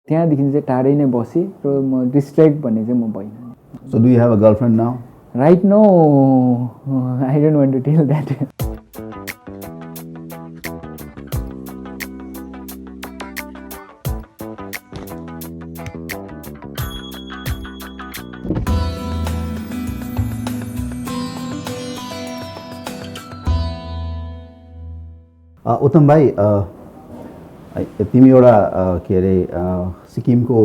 त्यहाँदेखि चाहिँ टाढै नै बसेँ र म डिस्ट्र्याक्ट भन्ने चाहिँ म भइनँ. So do you have a girlfriend now? Right now, I don't want to tell that. उत्तम भाइ, तिमी एउटा के अरे सिक्किमको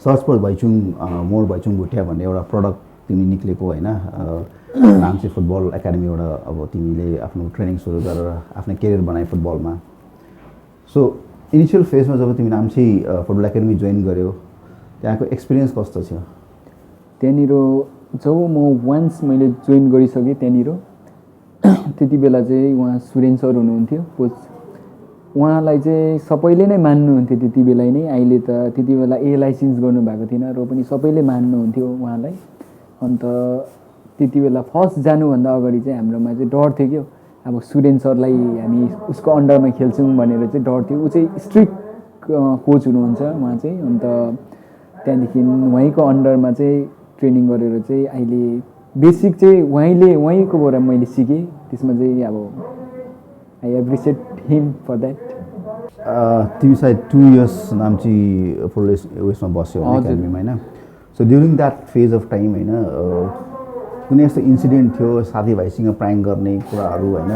सर्चपोस्ट भैचुङ मोर भैचुङ भुटिया भन्ने एउटा प्रडक्ट तिमी निक्लेको होइन, नाम्ची फुटबल एकाडेमीबाट अब तिमीले आफ्नो ट्रेनिङ सुरु गरेर आफ्नो करियर बनाए फुटबलमा. सो इनिसियल फेजमा जब तिमी नाम्ची फुटबल एकाडेमी जोइन गर्यो त्यहाँको एक्सपिरियन्स कस्तो थियो? त्यहाँनिर जब म वान्स मैले जोइन गरिसकेँ त्यहाँनिर त्यति बेला चाहिँ उहाँ सुरेन सर हुनुहुन्थ्यो कोच. उहाँलाई चाहिँ सबैले नै मान्नुहुन्थ्यो त्यति बेला नै. अहिले त त्यति बेला लाइसेन्स गर्नुभएको थिएन र पनि सबैले मान्नुहुन्थ्यो उहाँलाई. अन्त त्यति बेला फर्स्ट जानुभन्दा अगाडि चाहिँ हाम्रोमा चाहिँ डर थियो क्या, अब सुरेन सरलाई हामी उसको अन्डरमा खेल्छौँ भनेर चाहिँ डर थियो. ऊ चाहिँ स्ट्रिक्ट कोच हुनुहुन्छ उहाँ चाहिँ. अन्त त्यहाँदेखि उहाँको अन्डरमा चाहिँ ट्रेनिङ गरेर चाहिँ अहिले बेसिक चाहिँ उहाँकोबाट मैले सिकेँ. त्यसमा चाहिँ अब I appreciate him for that. तिमी सायद 2 इयर्स नाम्ची फुटबल उयसमा बस्यो एकाडेमीमा होइन. So during that phase of time होइन कुनै यस्तो इन्सिडेन्ट थियो साथीभाइसँग प्राङ्क गर्ने कुराहरू होइन,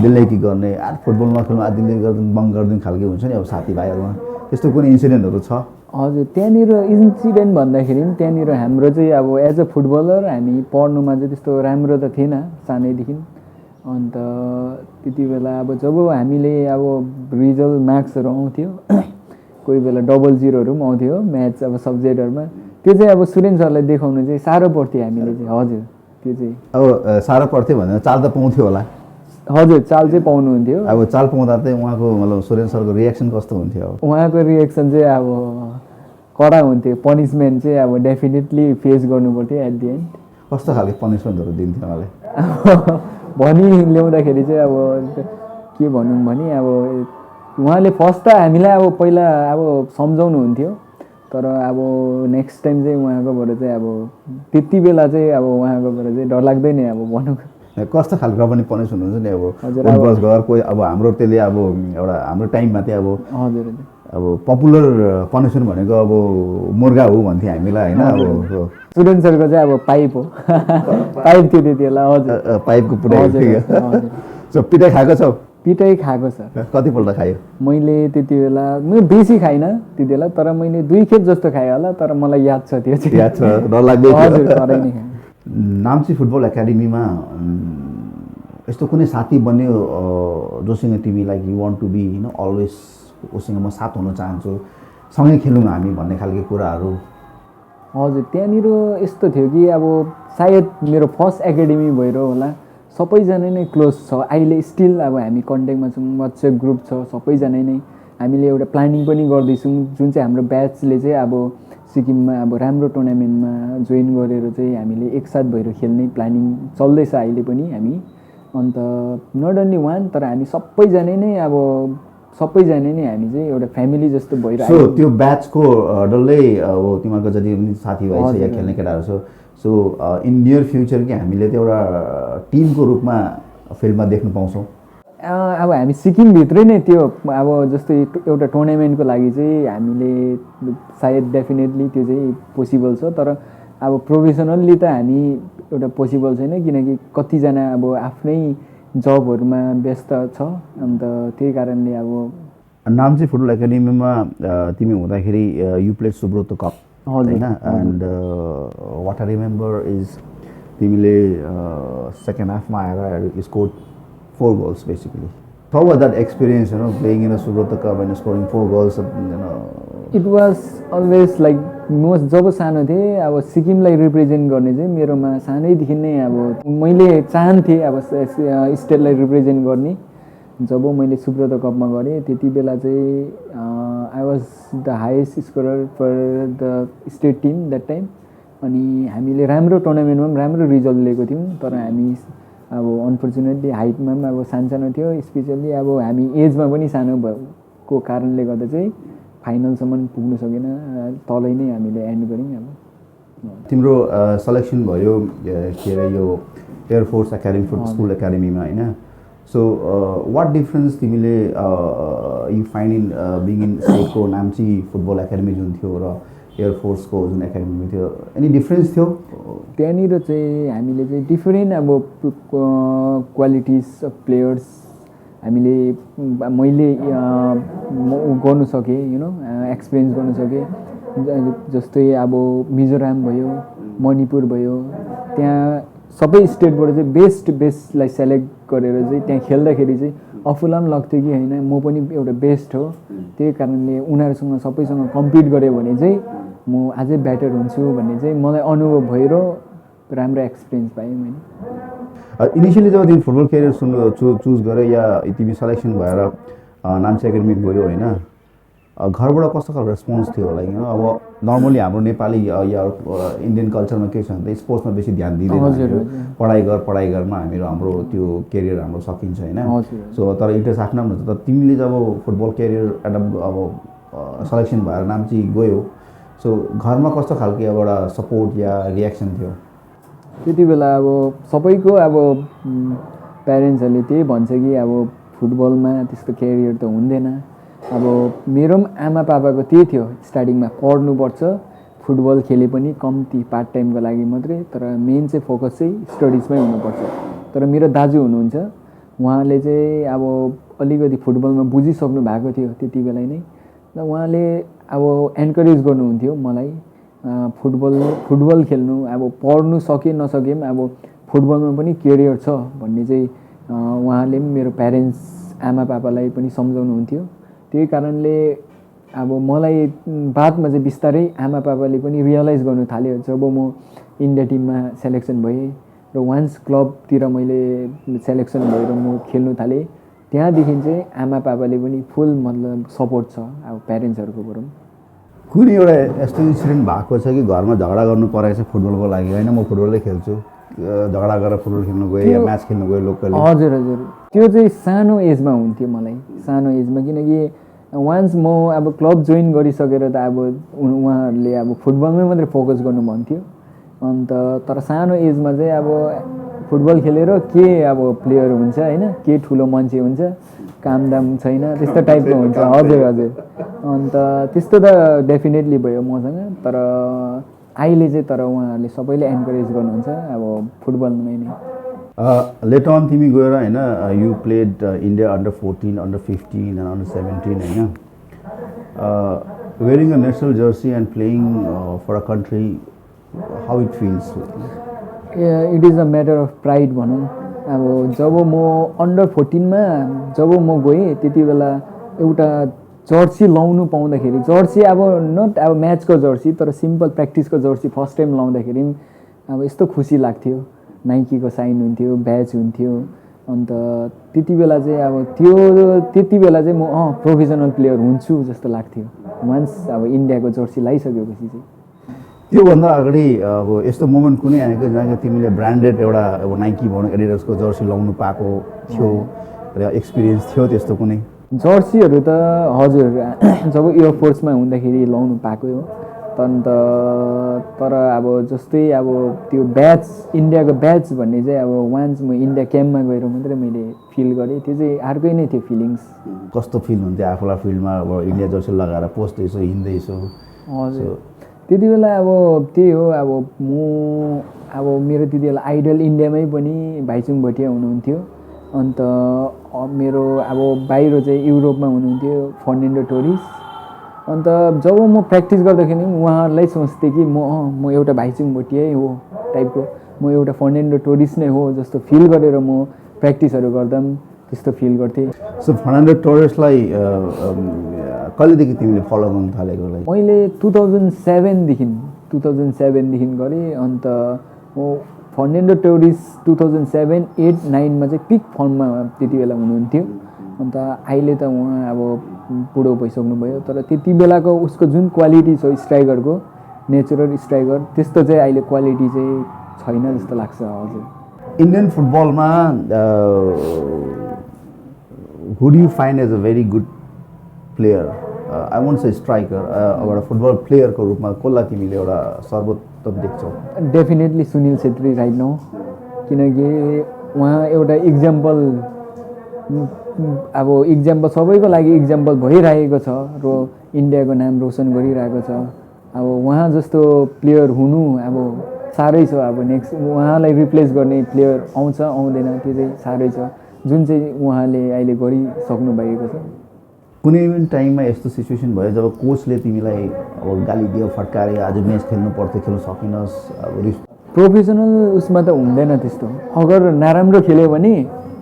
दिल्लैकी गर्ने फुटबल नखेल्नु दिल्ली गरिदिनु बङ्क गरिदिनु खालको हुन्छ नि अब साथीभाइहरूमा, त्यस्तो कुनै इन्सिडेन्टहरू छ? हजुर, त्यहाँनिर इन्सिडेन्ट भन्दाखेरि पनि त्यहाँनिर हाम्रो चाहिँ अब एज अ फुटबलर हामी पढ्नुमा चाहिँ त्यस्तो राम्रो त थिएन सानैदेखि. अन्त त्यति बेला अब जब हामीले अब रिजल्ट मार्क्सहरू आउँथ्यो कोही बेला 00हरू पनि आउँथ्यो म्याच अब सब्जेक्टहरूमा, त्यो चाहिँ अब सुरेन सरलाई देखाउनु चाहिँ साह्रो पर्थ्यो हामीले चाहिँ. हजुर, त्यो चाहिँ अब साह्रो पर्थ्यो भनेर चाल त पाउँथ्यो होला? हजुर, चाल चाहिँ पाउनुहुन्थ्यो. अब चाल पाउँदा चाहिँ उहाँको मतलब सुरेन सरको रिएक्सन कस्तो हुन्थ्यो? अब उहाँको रिएक्सन चाहिँ अब कडा हुन्थ्यो. पनिसमेन्ट चाहिँ अब डेफिनेटली फेस गर्नुपर्थ्यो एट दि एन्ड. कस्तो खालको पनिसमेन्टहरू दिन्थ्यो उहाँले? भनी ल्याउँदाखेरि चाहिँ अब के भनौँ भने अब उहाँले फर्स्ट त हामीलाई अब पहिला अब सम्झाउनुहुन्थ्यो, तर अब नेक्स्ट टाइम चाहिँ उहाँकोबाट चाहिँ अब त्यति बेला चाहिँ अब उहाँकोबाट चाहिँ डर लाग्दैन अब भनौँ. कस्तो खालको पनि पनिस हुनुहुन्छ नि अब बस घर कोही अब हाम्रो त्यसले अब एउटा हाम्रो टाइममा चाहिँ अब हजुर अब पपुलर पनिसमेन्ट भनेको अब मुर्गा हो भन्थ्यो हामीलाई होइन. अब सुरेन सरको चाहिँ अब पाइप हो. पाइप थियो त्यति बेला. हजुर, पाइपको पुरै. सो पिटाइ खाएको छौ? पिटाइ खाएको छ. कतिपल्ट खायो? मैले त्यति बेला म बेसी खाइनँ त्यति बेला, तर मैले 2 खेप जस्तो खाएँ होला, तर मलाई याद छ त्यो चाहिँ. याद छ? डर लाग्दै? हजुर, डरै नै खाएँ. नाम्ची फुटबल एकाडेमीमा यस्तो कुनै साथी बन्यो जोसँग तिमी like you want to be होइन अलवेज उसँग म साथ हुन चाहन्छु, सँगै खेलौँ हामी भन्ने खालको कुराहरू? हजुर, त्यहाँनिर यस्तो थियो कि अब सायद मेरो फर्स्ट एकाडेमी भएर होला सबैजना नै क्लोज छ अहिले स्टिल. अब हामी कन्ट्याक्टमा छौँ, वाट्सएप ग्रुप छ, सबैजना नै हामीले एउटा प्लानिङ पनि गर्दैछौँ जुन चाहिँ हाम्रो ब्याचले चाहिँ अब सिक्किममा अब राम्रो टुर्नामेन्टमा जोइन गरेर चाहिँ हामीले एकसाथ भएर खेल्ने प्लानिङ चल्दैछ अहिले पनि हामी. अन्त नट ओन्ली वान, तर हामी सबैजना नै हामी चाहिँ एउटा फ्यामिली जस्तो भइरहेको. सो त्यो ब्याचको डल्लै अब तिमीहरूको जति पनि साथीभाइ छ या खेल्ने केटाहरू छ, सो इन नियर फ्युचर कि हामीले त्यो एउटा टिमको रूपमा फिल्डमा देख्न पाउँछौँ? अब हामी सिक्किमभित्रै नै त्यो अब जस्तै एउटा टुर्नामेन्टको लागि चाहिँ हामीले सायद डेफिनेटली त्यो चाहिँ पोसिबल छ, तर अब प्रोफेसनल्ली त हामी एउटा पोसिबल छैन किनकि कतिजना अब आफ्नै जबहरूमा व्यस्त छ. अन्त त्यही कारणले अब नाम्ची फुटबल एकाडेमीमा तिमी हुँदाखेरि यु प्लेड सुब्रतो कप होइन, and what I remember is तिमीले सेकेन्ड हाफमा आएर score 4 goals basically. How was that experience, playing in a Subrata Cup and scoring 4 goals, It was always like most जब सानो थिएँ अब सिक्किमलाई रिप्रेजेन्ट गर्ने चाहिँ मेरोमा सानैदेखि नै अब मैले चाहन्थेँ अब स्टेटलाई रिप्रेजेन्ट गर्ने. जब मैले सुब्रतो कपमा गरेँ त्यति बेला चाहिँ I was the highest scorer for the state team that time. अनि हामीले राम्रो टुर्नामेन्टमा पनि राम्रो रिजल्ट लिएको थियौँ, तर हामी अब अनफर्चुनेटली हाइटमा पनि अब सानो थियो, स्पेसल्ली अब हामी एजमा पनि सानो भएको कारणले गर्दा चाहिँ फाइनलसम्म पुग्नु सकेन, तलै नै हामीले एन्ड गऱ्यौँ अब। तिम्रो सेलेक्सन भयो के अरे यो एयरफोर्स एकाडेमी स्कुल एकाडेमीमा होइन। सो वाट डिफरेन्स तिमीले you find in being in स्टेटको नाम्ची फुटबल एकाडेमी जुन थियो र एयरफोर्सको जुन एकाडेमी थियो, एनी डिफरेन्स थियो? त्यहाँनिर चाहिँ हामीले चाहिँ डिफरेन्ट अब क्वालिटिज अफ प्लेयर्स हामीले मैले गर्नु सकेँ, एक्सपिरियन्स गर्नु सकेँ। जस्तै अब मिजोराम भयो, मणिपुर भयो, त्यहाँ सबै स्टेटबाट चाहिँ बेस्टलाई सेलेक्ट गरेर चाहिँ त्यहाँ खेल्दाखेरि चाहिँ आफूलाई पनि लाग्थ्यो कि होइन म पनि एउटा बेस्ट हो। त्यही कारणले उनीहरूसँग सबैसँग कम्पिट गऱ्यो भने चाहिँ म अझै बेटर हुन्छु भन्ने चाहिँ मलाई अनुभव भयो र राम्रो एक्सपिरियन्स पाएँ मैले। इनिसियली जब तिमी फुटबल करियर चुज गऱ्यो या तिमी सेलेक्सन भएर नाम्ची एकाडेमी गयो होइन, घरबाट कस्तो खालको रेस्पोन्स थियो? लाइक अब नर्मली हाम्रो नेपाली या इन्डियन कल्चरमा के छ भने स्पोर्ट्समा बेसी ध्यान दिँदैन, पढाइ गरमा हाम्रो त्यो करियर हाम्रो सकिन्छ होइन। सो तर इन्ट्रेस्ट आफ्नो हुन्छ। तर तिमीले जब फुटबल करियर अब सेलेक्सन भएर नाम्ची गयो, सो घरमा कस्तो खालको एउटा सपोर्ट या रियाक्सन थियो? त्यति बेला अब सबैको अब प्यारेन्ट्सहरूले त्यही भन्छ कि अब फुटबलमा त्यस्तो करियर त हुँदैन। अब मेरो पनि आमा पापाको त्यही थियो स्टार्टिङमा, पढ्नुपर्छ, फुटबल खेले पनि कम्ती पार्ट टाइमको लागि मात्रै, तर मेन चाहिँ फोकस चाहिँ स्टडिजमै हुनुपर्छ। तर मेरो दाजु हुनुहुन्छ, उहाँले चाहिँ अब अलिकति फुटबलमा बुझिसक्नु भएको थियो त्यति बेला नै, र उहाँले अब एन्करेज गर्नुहुन्थ्यो मलाई फुटबल खेल्नु, अब पढ्नु सके नसके पनि अब फुटबलमा पनि करियर छ भन्ने चाहिँ उहाँले पनि मेरो प्यारेन्ट्स आमा पापालाई पनि सम्झाउनुहुन्थ्यो। त्यही कारणले अब मलाई बादमा चाहिँ बिस्तारै आमा पापाले पनि रियलाइज गर्नु थाल्यो जब म इन्डिया टिममा सेलेक्सन भएँ र वान्स क्लबतिर मैले सेलेक्सन भएर म खेल्नु थालेँ। त्यहाँदेखि चाहिँ आमा पापाले पनि फुल मतलब सपोर्ट छ अब प्यारेन्ट्सहरूकोबाट पनि। कुनै एउटा यस्तो इन्सिडेन्ट भएको छ कि घरमा झगडा गर्नु परेको छ फुटबलको लागि, होइन म फुटबलै खेल्छु, झगडा गरेर फुटबल खेल्नु गएँ या म्याच खेल्नु गएँ लोकली? हजुर हजुर, त्यो चाहिँ सानो एजमा हुन्थ्यो मलाई, सानो एजमा। किनकि वान्स म अब क्लब जोइन गरिसकेर त अब उहाँहरूले अब फुटबलमै मात्रै फोकस गर्नु भन्थ्यो। अन्त तर सानो एजमा चाहिँ अब फुटबल खेलेर के अब प्लेयर हुन्छ होइन, के ठुलो मान्छे हुन्छ, कामदाम छैन त्यस्तो टाइपको हुन्छ। हजुर हजुर, अन्त त्यस्तो त डेफिनेटली भयो मसँग। तर अहिले चाहिँ तर उहाँहरूले सबैले एन्करेज गर्नुहुन्छ अब फुटबलमै नै। लेटर अन तिमी गएर होइन you played India under 14, under 15 and under 17 होइन, wearing a national jersey and playing for a country, how it feels? It is a matter of pride भनौँ। अब जब म अन्डर 14मा जब म गएँ त्यति बेला एउटा जर्सी लाउनु पाउँदाखेरि, जर्सी अब नट अब म्याचको जर्सी तर सिम्पल प्र्याक्टिसको जर्सी फर्स्ट टाइम लाउँदाखेरि अब यस्तो खुसी लाग्थ्यो। नाइकीको साइन हुन्थ्यो, ब्याच हुन्थ्यो। अन्त त्यति बेला चाहिँ अब त्यति बेला चाहिँ म प्रोफेसनल प्लेयर हुन्छु जस्तो लाग्थ्यो वान्स अब इन्डियाको जर्सी लगाइसकेपछि चाहिँ। त्योभन्दा अगाडि अब यस्तो मोमेन्ट कुनै आएको जहाँ तिमीले ब्रान्डेड एउटा अब नाइकी भनौँ एडिडासको जर्सी लाउनु पाएको थियो र एक्सपिरियन्स थियो त्यस्तो कुनै? जर्सीहरू त हजुर जब एयरफोर्समा हुँदाखेरि लाउनु पाएको हो। अन्त तर अब जस्तै अब त्यो ब्याच, इन्डियाको ब्याच भन्ने चाहिँ अब वान्स म इन्डिया क्याम्पमा गएर मात्रै मैले फिल गरेँ। त्यो चाहिँ अर्कै नै थियो फिलिङ्स। कस्तो फिल हुन्थ्यो आफूलाई फिल्डमा अब इन्डिया जर्सी लगाएर पस्दैछु हिँड्दैछु? हजुर, त्यति बेला अब त्यही हो, अब मेरो त्यति बेला आइडल इन्डियामै पनि भाइचुङ भोटिया हुनुहुन्थ्यो। अन्त मेरो अब बाहिर चाहिँ युरोपमा हुनुहुन्थ्यो फर्नान्डो टोरिस। अन्त जब म प्र्याक्टिस गर्दाखेरि उहाँहरूलाई सोच्थेँ कि म एउटा भाइचुङ भोटियै हो टाइपको, म एउटा फर्नान्डो टोरिस नै हो जस्तो फिल गरेर म प्र्याक्टिसहरू गर्दा पनि त्यस्तो फिल गर्थेँ। सो फर्नान्डो टोरिसलाई कहिलेदेखि तिमीले फलो गर्नु थालेको? मैले 2007देखि गरेँ। अन्त म फर्नान्डो टोरिस 2007, 8, 9मा चाहिँ पिक फर्ममा त्यति बेला हुनुहुन्थ्यो। अन्त अहिले त उहाँ अब बुढो भइसक्नुभयो, तर त्यति बेलाको उसको जुन क्वालिटी छ स्ट्राइकरको, नेचुरल स्ट्राइकर, त्यस्तो चाहिँ अहिले क्वालिटी चाहिँ छैन जस्तो लाग्छ। हजुर, इन्डियन फुटबलमा who do you find as a very good player I want say striker एउटा फुटबल प्लेयरको रूपमा कसलाई तिमीले एउटा सर्वोत्तम देख्छौ? Definitely Sunil Chhetri right now, किनकि उहाँ एउटा इक्जाम्पल, अब इक्जाम्पल सबैको लागि इक्जाम्पल भइरहेको छ र इन्डियाको नाम रोसन गरिरहेको छ। अब उहाँ जस्तो प्लेयर हुनु अब साह्रै छ। अब नेक्स्ट उहाँलाई रिप्लेस गर्ने प्लेयर आउँछ आउँदैन त्यो चाहिँ साह्रै छ, जुन चाहिँ उहाँले अहिले गरिसक्नु भएको छ। कुनै पनि टाइममा यस्तो सिचुएसन भयो जब कोचले तिमीलाई अब गाली दियो, फटकारे, आज म्याच खेल्नु पर्थ्यो, खेल्न सकिनस्, अब प्रोफेसनल उसमा त हुँदैन त्यस्तो। अगर नराम्रो खेल्यो भने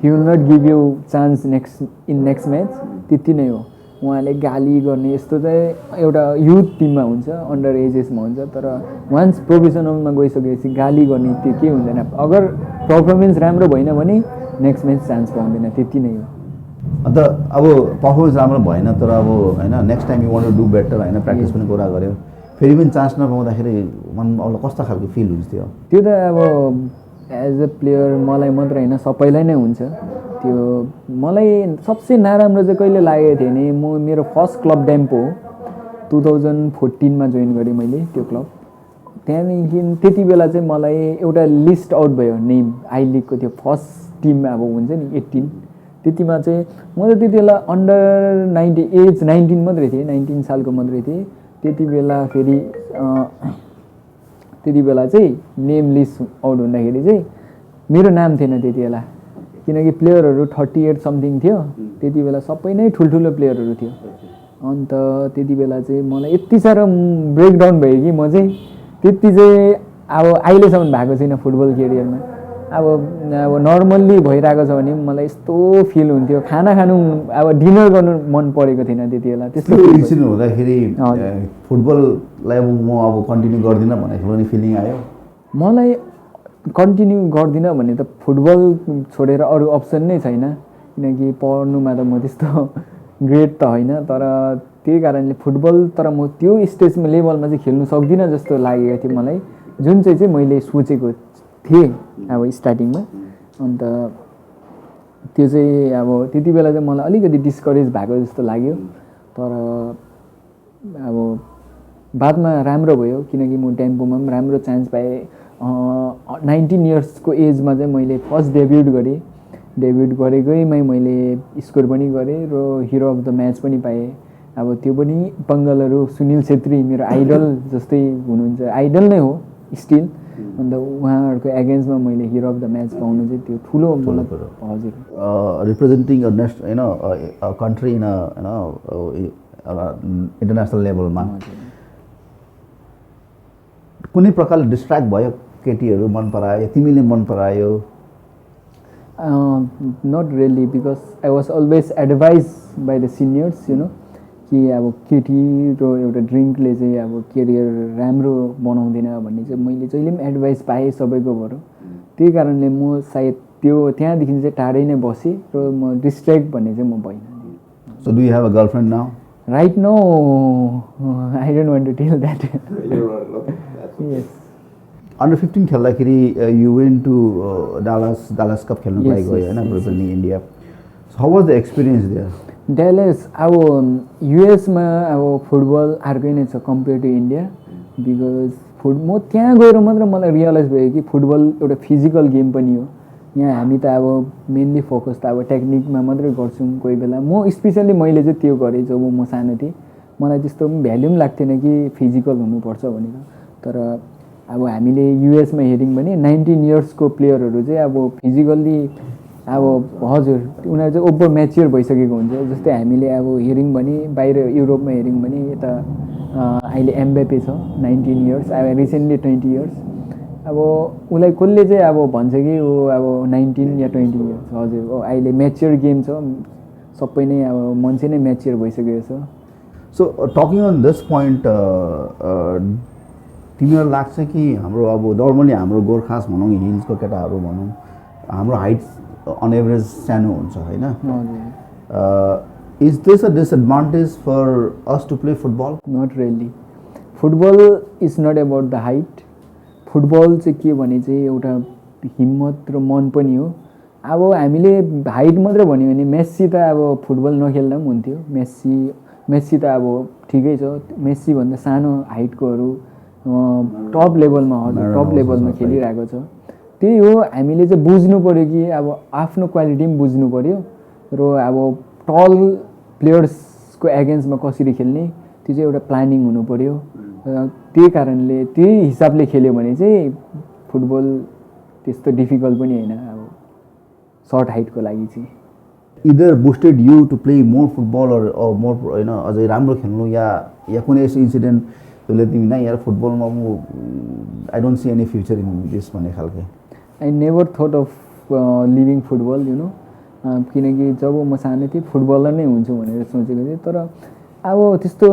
he will not give you chance next match, त्यति नै हो। उहाँले गाली गर्ने यस्तो चाहिँ एउटा युथ टिममा हुन्छ, अन्डर एजेसमा हुन्छ, तर वान्स प्रोफेसनलमा गइसकेपछि गाली गर्ने त्यो के हुँदैन। अगर पर्फर्मेन्स राम्रो भएन भने नेक्स्ट म्याच चान्स पाउँदैन, त्यति नै हो। अन्त अब पर्फर्मेन्स राम्रो भएन तर अब होइन next time you want to do better होइन, प्र्याक्टिस पनि कुरा गऱ्यो, फेरि पनि चान्स नपाउँदाखेरि मन कस्तो खालको फिल हुन्छ त्यो? त्यो त अब एज अ प्लेयर मलाई मात्र होइन सबैलाई नै हुन्छ त्यो। मलाई सबसे नराम्रो चाहिँ कहिले लागेको थियो भने मेरो फर्स्ट क्लब ड्याम्पो हो, 2014मा जोइन गरेँ मैले त्यो क्लब। त्यहाँदेखि त्यति बेला चाहिँ मलाई एउटा लिस्ट आउट भयो नेम आई लिगको, त्यो फर्स्ट टिम अब हुन्छ नि 18, त्यतिमा चाहिँ म त त्यति बेला अन्डर 19 मात्रै थिएँ, 19 सालको मात्रै थिएँ त्यति बेला। फेरि त्यति बेला चाहिँ नेम लिस्ट आउट हुँदाखेरि चाहिँ मेरो नाम थिएन त्यति बेला, किनकि प्लेयरहरू 38 समथिङ थियो त्यति बेला, सबै नै ठुल्ठुलो प्लेयरहरू थियो। अन्त त्यति बेला चाहिँ मलाई यति साह्रो ब्रेकडाउन भयो कि म चाहिँ त्यति चाहिँ अब अहिलेसम्म भएको छैन फुटबल क्यारियरमा। अब नर्मल्ली भइरहेको छ भने मलाई यस्तो फिल हुन्थ्यो, खाना खानु अब डिनर गर्नु मन परेको थिएन त्यति बेला। त्यस्तो इन्सिडेन्ट हुँदाखेरि फुटबललाई म अब कन्टिन्यू गर्दिनँ भन्ने फिलिङ आयो? मलाई कन्टिन्यू गर्दिनँ भने त फुटबल छोडेर अरू अप्सन नै छैन, किनकि पढ्नुमा त म त्यस्तो ग्रेट त होइन, तर त्यही कारणले फुटबल, तर म त्यो स्टेजमा लेभलमा चाहिँ खेल्नु सक्दिनँ जस्तो लागेको थियो मलाई, जुन चाहिँ मैले सोचेको थिएँ अब स्टार्टिङमा। अन्त त्यो चाहिँ अब त्यति बेला चाहिँ मलाई अलिकति डिस्करेज भएको जस्तो लाग्यो, तर अब बादमा राम्रो भयो, किनकि म टेम्पोमा पनि राम्रो चान्स पाएँ। 19 इयर्सको एजमा चाहिँ मैले फर्स्ट डेब्युट गरेँ, डेब्युट गरेकैमै मैले स्कोर पनि गरेँ र हिरो अफ द म्याच पनि पाएँ। अब त्यो पनि बङ्गालहरू सुनिल छेत्री मेरो आइडल जस्तै हुनुहुन्छ, आइडल नै हो स्टिल। अन्त उहाँहरूको एगेन्स्टमा मैले हिरो अफ द म्याच पाउनु चाहिँ त्यो ठुलो मलाई। हजुर, रिप्रेजेन्टिङ कन्ट्री इन इन्टरनेसनल लेभलमा कुनै प्रकारले डिस्ट्र्याक्ट भयो? केटीहरू मन परायो, तिमीले मन परायो? Not really, because I was always advise by the seniors you know, कि अब केटी र एउटा ड्रिङ्कले चाहिँ अब करियर राम्रो बनाउँदैन भन्ने चाहिँ मैले जहिले पनि एडभाइस पाएँ सबैकोबाट। त्यही कारणले म सायद त्यो त्यहाँदेखि चाहिँ टाढै नै बसेँ र म डिस्ट्र्याक्ट भन्ने चाहिँ म भइनँ। So do you have a girlfriend now? Right now I don't want to tell that. Yes, under 15 खेल्दाखेरि you went to Dallas cup खेल्नु लागि गयो होइन, representing India. How was the experience there? Dallas अब युएसमा अब फुटबल अर्कै नै छ कम्पेयर टु इन्डिया, बिकज म त्यहाँ गएर मात्र मलाई रियलाइज भयो कि फुटबल एउटा फिजिकल गेम पनि हो। यहाँ हामी त अब मेनली फोकस त अब टेक्निकमा मात्रै गर्छौँ कोही बेला। म स्पेसल्ली मैले चाहिँ त्यो गरेँ जब म सानो थिएँ, मलाई त्यस्तो भ्याल्यु पनि लाग्थेन कि फिजिकल हुनुपर्छ भनेर। तर अब हामीले युएसमा हेऱ्यौँ भने 19 इयर्सको प्लेयरहरू चाहिँ अब फिजिकल्ली अब हजुर उनीहरू चाहिँ ओभर म्याच्योर भइसकेको हुन्छ। जस्तै हामीले अब हेऱ्यौँ भने बाहिर युरोपमा हेऱ्यौँ भने यता अहिले एम्बेपे छ 19 इयर्स, अब रिसेन्टली 20 इयर्स। अब उसलाई कसले चाहिँ अब भन्छ कि ऊ अब 19 या 20 इयर्स, हजुर अहिले म्याच्योर गेम छ, सबै नै अब मान्छे नै म्याच्योर भइसकेको छ। So talking on this point, तिमीलाई लाग्छ कि हाम्रो अब नर्मली हाम्रो गोर्खास भनौँ, हिल्सको केटाहरू भनौँ, हाम्रो हाइट अन एभरेज सानो हुन्छ होइन? Is this a disadvantage for us to play football? Not really. Football is not about the height. Football चाहिँ के भने चाहिँ एउटा हिम्मत र मन पनि हो। अब हामीले हाइट मात्र भन्यो भने मेस्सी त अब फुटबल नखेल्दा पनि हुन्थ्यो। मेस्सी मेस्सी त अब ठिकै छ, मेस्सीभन्दा सानो हाइटकोहरू टप लेभलमा हजुर टप लेभलमा खेलिरहेको छ। त्यही हो, हामीले चाहिँ बुझ्नु पऱ्यो कि अब आफ्नो क्वालिटी पनि बुझ्नु पऱ्यो र अब टल प्लेयर्सको एगेन्स्टमा कसरी खेल्ने त्यो चाहिँ एउटा प्लानिङ हुनु पऱ्यो। त्यही कारणले त्यही हिसाबले खेल्यो भने चाहिँ फुटबल त्यस्तो डिफिकल्ट पनि होइन अब सर्ट हाइटको लागि चाहिँ। Either boosted you to play more football or more होइन अझै राम्रो खेल्नु या कुनै यस्तो इन्सिडेन्ट जसले तिमी नै यार फुटबलमा म I don't see any future in this भन्ने खालको? I never thought of living football you know, किनकि जब म सानो थिएँ फुटबलर नै हुन्छु भनेर सोचेको थिएँ। तर अब त्यस्तो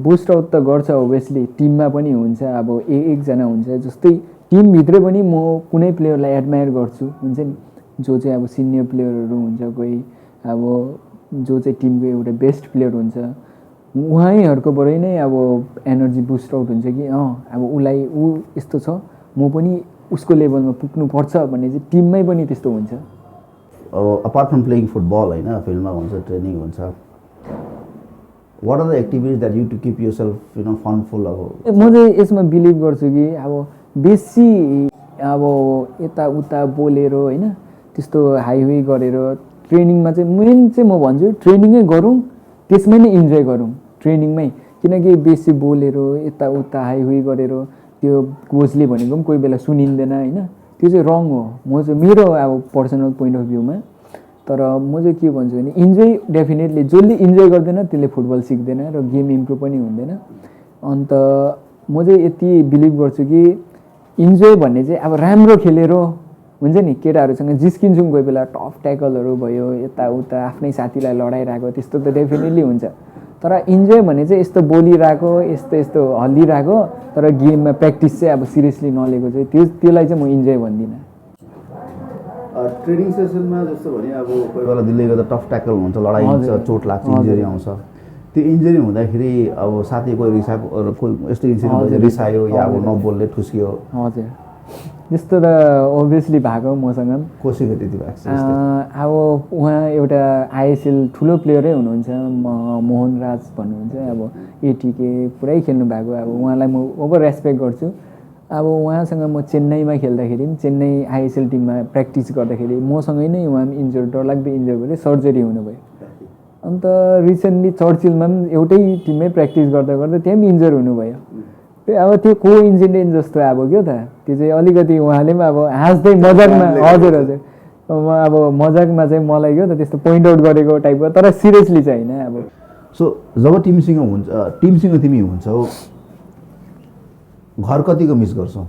बुस्ट आउट त गर्छ ओभियसली, टिममा पनि हुन्छ, अब एकजना हुन्छ जस्तै टिमभित्रै पनि म कुनै प्लेयरलाई एडमायर गर्छु हुन्छ नि, जो चाहिँ अब सिनियर प्लेयरहरू हुन्छ, कोही अब जो चाहिँ टिमको एउटा बेस्ट प्लेयर हुन्छ, उहाँहरूकोबाटै नै अब एनर्जी बुस्ट आउट हुन्छ कि अब उसलाई ऊ यस्तो छ, म पनि उसको लेभलमा पुग्नुपर्छ भन्ने चाहिँ टिममै पनि त्यस्तो हुन्छ। अपार्ट फ्रम प्लेइङ फुटबल होइन, फिल्डमा हुन्छ, ट्रेनिङ हुन्छ, what are the activities that you to keep your self you know funful? अब म चाहिँ यसमा बिलिभ गर्छु कि अब बेसी अब यताउता बोलेर होइन त्यस्तो हाइवे गरेर ट्रेनिङमा चाहिँ मेन चाहिँ म भन्छु ट्रेनिङै गरौँ, त्यसमै नै इन्जोय गरौँ ट्रेनिङमै। किनकि बेसी बोलेर यताउता हाइवे गरेर त्यो कोचले भनेको पनि कोही बेला सुनिँदैन होइन, त्यो चाहिँ रङ हो। म चाहिँ मेरो अब पर्सनल पोइन्ट अफ भ्यूमा तर म चाहिँ के भन्छु भने इन्जोय डेफिनेटली, जसले इन्जोय गर्दैन त्यसले फुटबल सिक्दैन र गेम इम्प्रुभ पनि हुँदैन। अन्त म चाहिँ यति बिलिभ गर्छु कि इन्जोय भन्ने चाहिँ अब राम्रो खेलेर हुन्छ नि, केटाहरूसँग जिस्किन्छौँ कोही बेला, टफ ट्याकलहरू भयो, यताउता आफ्नै साथीलाई लडाइरहेको त्यस्तो त डेफिनेटली हुन्छ। तर इन्जोय भने चाहिँ यस्तो बोलिरहेको, यस्तो हल्लिरहेको तर गेममा प्र्याक्टिस चाहिँ अब सिरियसली नलिएको चाहिँ त्यसलाई चाहिँ म इन्जोय भन्दिनँ। ट्रेनिङ सेसनमा जस्तो भने अब कोही बेला दिल्ली गर्दा टफ ट्याकल हुन्छ, लडाइँ हुन्छ, चोट लाग्छ, इन्जरी आउँछ। त्यो इन्जरी हुँदाखेरि अब साथी कोही कोही यस्तो इन्सिडेन्ट रिसायो या अब नबोल्ने ठुस्कियो? हजुर, त्यस्तो त ओभियसली भएको मसँग कसैको त्यति भएको? अब उहाँ एउटा आइएसएल ठुलो प्लेयरै हुनुहुन्छ, मोहन राज भन्नुहुन्छ, अब एटिके पुरै खेल्नु भएको। अब उहाँलाई म ओभर रेस्पेक्ट गर्छु। अब उहाँसँग म चेन्नईमा खेल्दाखेरि पनि, चेन्नई आइएसएल टिममा प्र्याक्टिस गर्दाखेरि मसँगै नै उहाँ पनि इन्जोर, डरलाग्दो इन्जोर भएर सर्जरी हुनुभयो। अन्त रिसेन्टली चर्चिलमा पनि एउटै टिममै प्र्याक्टिस गर्दा गर्दा त्यहाँ पनि इन्जोर हुनुभयो। अब त्यो को इन्सिडेन्ट जस्तो अब क्या त, त्यो चाहिँ अलिकति उहाँले पनि अब हाँस्दै मजाकमा, हजुर हजुर, अब मजाकमा चाहिँ मलाई क्या त त्यस्तो पोइन्ट आउट गरेको टाइपको, तर सिरियसली चाहिँ होइन। अब सो जब टिमसँग तिमी हुन्छौ, घर कतिको मिस गर्छौ?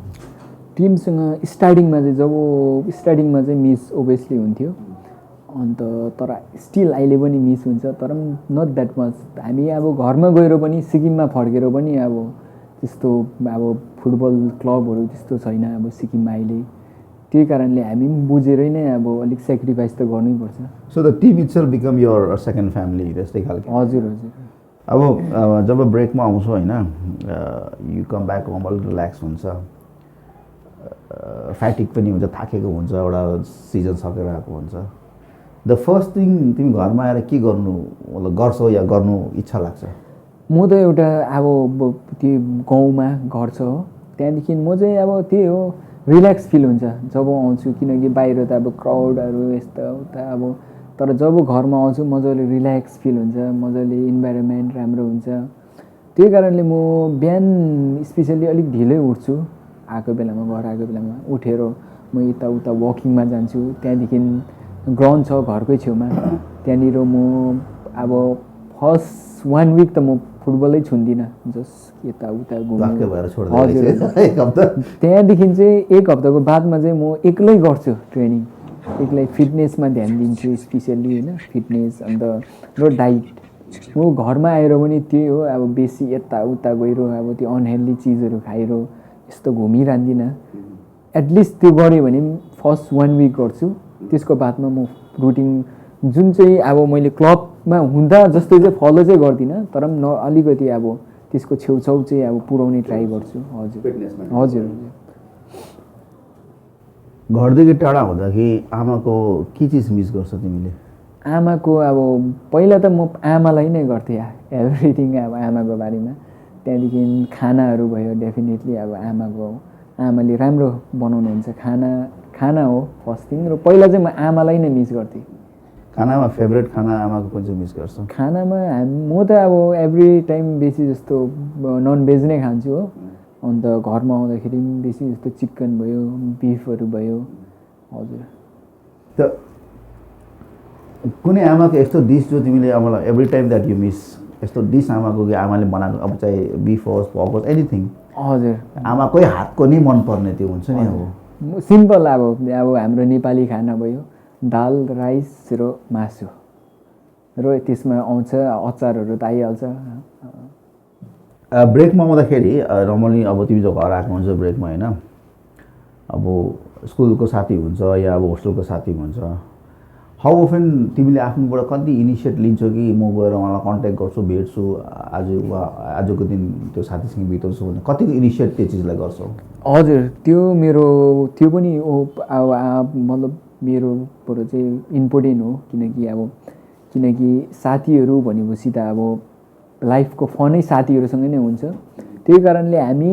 टिमसँग स्टार्टिङमा चाहिँ मिस ओभियसली हुन्थ्यो। अन्त तर स्टिल अहिले पनि मिस हुन्छ, तर पनि नट द्याट मच। हामी अब घरमा गएर पनि, सिक्किममा फर्केर पनि अब त्यस्तो अब फुटबल क्लबहरू त्यस्तो छैन अब सिक्किममा अहिले। त्यही कारणले हामी पनि बुझेरै नै अब अलिक सेक्रिफाइस त गर्नैपर्छ। So the team itself become your second family त्यस्तै खालको? हजुर हजुर। अब जब ब्रेकमा आउँछौ होइन, यु कम ब्याक होम, अलिक रिल्याक्स हुन्छ, फ्याटिक पनि हुन्छ, थाकेको हुन्छ, एउटा सिजन सकेर आएको हुन्छ। द फर्स्ट थिङ तिमी घरमा आएर के गर्नु मतलब गर्छौ या गर्नु इच्छा लाग्छ? म त एउटा अब त्यो गाउँमा घर छ हो, त्यहाँदेखि म चाहिँ अब त्यही हो रिल्याक्स फिल हुन्छ जब आउँछु, किनकि बाहिर त अब क्राउडहरू यस्तो उता अब, तर जब घरमा आउँछु मजाले रिल्याक्स फिल हुन्छ, मजाले इन्भाइरोमेन्ट राम्रो हुन्छ। त्यही कारणले म बिहान स्पेसली अलिक ढिलै उठ्छु, आएको बेलामा घर आएको बेलामा उठेर म यताउता वकिङमा जान्छु। त्यहाँदेखि ग्राउन्ड छ घरकै छेउमा, त्यहाँनिर म अब फर्स्ट 1 विक त म फुटबलै छुन्दिनँ, जस्ट यताउता घुम्नु। हजुर, त्यहाँदेखि चाहिँ 1 हप्ताको बादमा चाहिँ म एक्लै गर्छु ट्रेनिङ, एक्लै फिटनेसमा ध्यान दिन्छु स्पेसल्ली होइन, फिटनेस अन्त र डाइट। म घरमा आएर पनि त्यही हो, अब बेसी यताउता गएर अब त्यो अनहेल्दी चिजहरू खाएर यस्तो घुमिरहँदिनँ। एटलिस्ट त्यो गऱ्यो भने फर्स्ट 1 विक गर्छु, त्यसको बादमा म रुटिन जुन चाहिँ अब मैले क्लबमा हुँदा जस्तै चाहिँ फलो चाहिँ गर्दिनँ, तर पनि अलिकति अब त्यसको छेउछाउ चाहिँ अब पुऱ्याउने ट्राई गर्छु। हजुर हजुर। घरदेखि टाढा हुँदाखेरि आमाको के चिज मिस गर्छ तिमीले? आमाको अब पहिला त म आमालाई नै गर्थेँ एभ्रिथिङ अब आमाको बारेमा। त्यहाँदेखि खानाहरू भयो डेफिनेटली अब आमाले राम्रो बनाउनुहुन्छ खाना हो फर्स्ट थिङ। र पहिला चाहिँ म आमालाई नै मिस गर्थेँ। खानामा फेभरेट खाना आमाको कुन चाहिँ मिस गर्छ? खानामा म त अब एभ्री टाइम बेसी जस्तो नन भेज नै खान्छु हो। अन्त घरमा आउँदाखेरि पनि बेसी जस्तो चिकन भयो, बिफहरू भयो। हजुर। त कुनै आमाको यस्तो डिस जो तिमीले अब every time that you miss, यस्तो डिस आमाको कि आमाले बनाएको, अब चाहे बिफ होस्, पर्क होस्, एनिथिङ, हजुर, आमाकै हातको नै मनपर्ने त्यो हुन्छ नि? अब सिम्पल अब हाम्रो नेपाली खाना भयो, दाल, राइस र मासु, र त्यसमा आउँछ अचारहरू त आइहाल्छ। ब्रेकमा आउँदाखेरि नर्मली अब तिमी जो घर आएको हुन्छ ब्रेकमा होइन, अब स्कुलको साथी हुन्छ या अब होस्टेलको साथी हुन्छ, हाउ अफेन तिमीले आफ्नोबाट कति इनिसिएट लिन्छौ कि म गएर उहाँलाई कन्ट्याक्ट गर्छु, भेट्छु, आजको दिन त्यो साथीसँग बिताउँछु भने कतिको इनिसिएट त्यो चिजलाई गर्छौ? हजुर, त्यो पनि मतलब मेरोबाट चाहिँ इम्पोर्टेन्ट हो। किनकि साथीहरू भनेपछि त अब लाइफको फनै साथीहरूसँग नै हुन्छ। त्यही कारणले हामी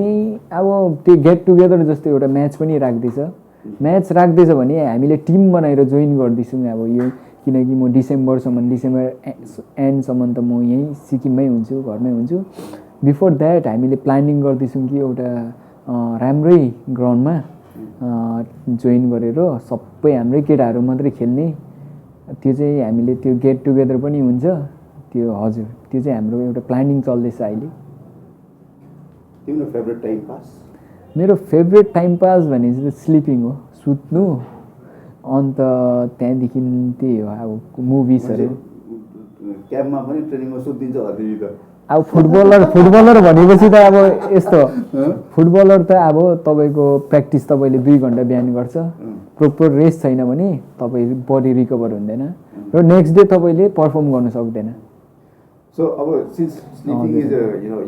अब त्यो गेट टुगेदर जस्तो एउटा म्याच पनि राख्दैछ भने हामीले टिम बनाएर जोइन गर्दैछौँ अब यो। किनकि म डिसेम्बर एन्डसम्म त म यहीँ सिक्किममै हुन्छु, घरमै हुन्छु। बिफोर द्याट हामीले प्लानिङ गर्दैछौँ कि एउटा राम्रै ग्राउन्डमा जोइन गरेर सबै हाम्रै केटाहरू मात्रै खेल्ने। त्यो चाहिँ हामीले त्यो गेट टुगेदर पनि हुन्छ त्यो। हजुर, त्यो चाहिँ हाम्रो एउटा प्लानिङ चल्दैछ अहिले। तिम्रो फेभरेट टाइम पास? मेरो फेभरेट टाइम पास भनेपछि चाहिँ स्लिपिङ हो, सुत्नु। अन्त त्यहाँदेखि त्यही हो अब मुभिजहरू। क्याम्पमा पनि ट्रेनिङमा सुत्दिन्छ हतिमी त? अब फुटबलर भनेपछि त अब यस्तो, फुटबलर त अब तपाईँको प्र्याक्टिस तपाईँले 2 घन्टा बिहान गर्छ, प्रोपर रेस्ट छैन भने तपाईँ बडी रिकभर हुँदैन र नेक्स्ट डे तपाईँले पर्फर्म गर्नु सक्दैन। सो अब सिन्स स्लिपिङ इज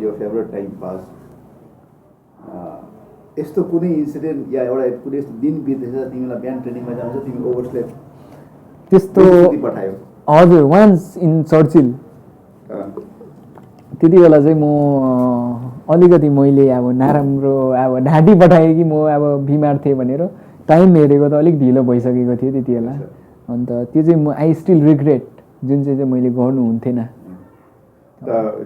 यो फेभरेट टाइम पास, यस्तो कुनै इन्सिडेन्ट या एउटा कुनै यस्तो दिन बित्दैछ तिमीलाई बिहान ट्रेनिङमा जान्छ तिमी ओभरस्लेप त्यस्तो पठायो? हजुर, वान्स इन चर्चिल। त्यति बेला चाहिँ म अलिकति मैले अब नराम्रो अब ढाँटी पठाएँ कि म अब बिमार थिएँ भनेर। टाइम हेरेको त अलिक ढिलो भइसकेको थियो त्यति बेला। अन्त त्यो चाहिँ म आई स्टिल रिग्रेट, जुन चाहिँ मैले गर्नु हुन्थेन।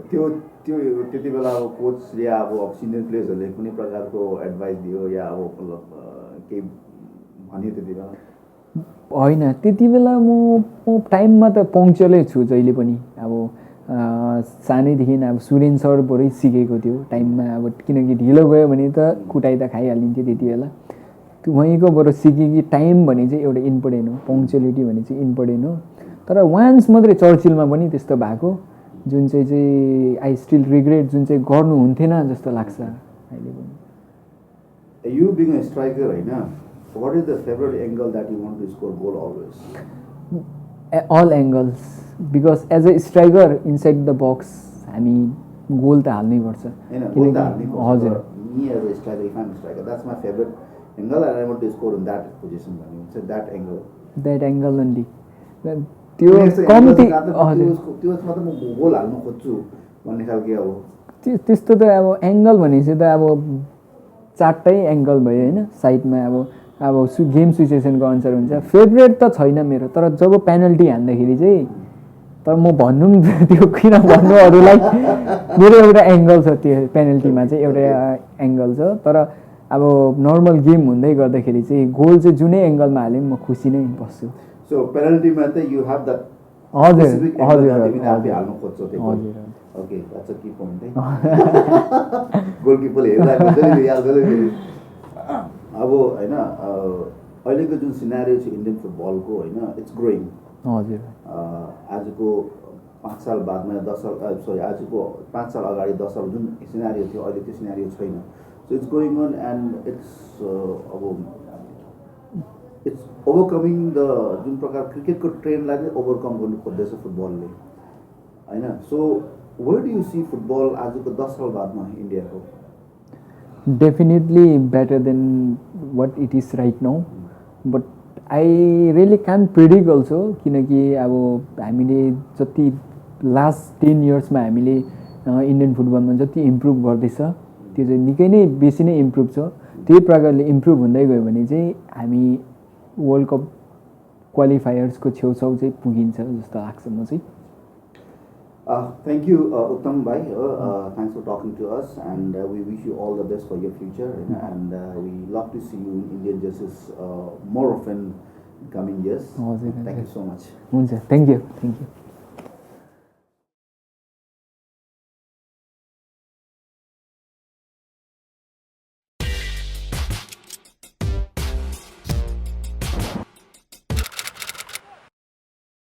त्यो त्यति बेला अब कोच या अब सिनियर प्लेयर्सहरूले कुनै प्रकारको एडभाइस दियो या अब केही भन्यो त्यति बेला? होइन, त्यति बेला म टाइममा त पङ्क्चुअलै छु जहिले पनि। अब सानैदेखि अब सुरेन सरबाटै सिकेको थियो टाइममा। अब किनकि ढिलो गयो भने त कुटाइ त खाइहालिन्थ्यो त्यति बेला। वहीँकोबाट सिकेँ कि टाइम भने चाहिँ एउटा इम्पोर्टेन्ट हो, पङ्क्चुअलिटी भने चाहिँ इम्पोर्टेन्ट हो। तर वान्स मात्रै चर्चिलमा पनि त्यस्तो भएको, जुन चाहिँ आई स्टिल रिग्रेट, जुन चाहिँ गर्नु हुन्थेन जस्तो लाग्छ अहिले पनि। यु बिङ अ स्ट्राइकर होइन, what is the favourite angle that you want to score goal always? All angles, because as a striker inside the box हामी गोल त हाल्नै पर्छ। हजुर, me as a striker, if I am striker, that's my favourite angle and I want to score in that position भन्ने that angle only. त्यो कम्ती त्यसमा त म गोल हाल्नु खोज्छु भन्ने खालको। अब त्यस्तो त अब एङ्गल भनेपछि त अब 4टै एङ्गल भयो होइन, साइडमा अब गेम सिचुएसनको अनुसार हुन्छ। फेभरेट त छैन मेरो, तर जब पेनल्टी हान्दाखेरि चाहिँ, तर म भन्नु त्यो किन भन्नु अरूलाई, मेरो एउटा एङ्गल छ त्यो पेनल्टीमा चाहिँ, एउटा एङ्गल छ। तर अब नर्मल गेम हुँदै गर्दाखेरि चाहिँ गोल चाहिँ जुनै एङ्गलमा हाले म खुसी नै बस्छु। सो पेनल्टीमा चाहिँ यु हेभ द्याट हजुर हाल्नु खोज्छौ त्यो? हजुर। Okay, that's a key point है। गोलकिपरले हेरिरहेको हुन्छ नि याद गर्दै। अब होइन, अहिलेको जुन सिनारियो छ इन्डियन फुटबलको होइन, इट्स ग्रोइङ। हजुर। आजको 5 साल बादमा 10 साल आजको 5 साल अगाडि 10 साल जुन सिनारियो थियो अहिले त्यो सिनारियो छैन। So it's going on and it's overcoming the जुन प्रकार क्रिकेटको ट्रेन्डलाई नै ओभरकम गर्नु खोज्दैछ फुटबलले होइन। So where do you see football आजको 10 साल बादमा इन्डियाको? Definitely better than what it is right now, but I really can predict also, किनकि अब हामीले जति लास्ट 10 इयर्समा हामीले इन्डियन फुटबलमा जति इम्प्रुभ गर्दैछ त्यो चाहिँ निकै नै बेसी नै इम्प्रुभ छ। त्यही प्रकारले इम्प्रुभ हुँदै गयो भने चाहिँ हामी वर्ल्ड कप क्वालिफायर्सको छेउछाउ चाहिँ पुगिन्छ जस्तो लाग्छ म चाहिँ। Thank you, Uttam bhai. Thanks for talking to us, and we wish you all the best for your future. And we love to see you in Indian jerseys more often in coming years. हजुर, Thank you so much. हुन्छ, thank you.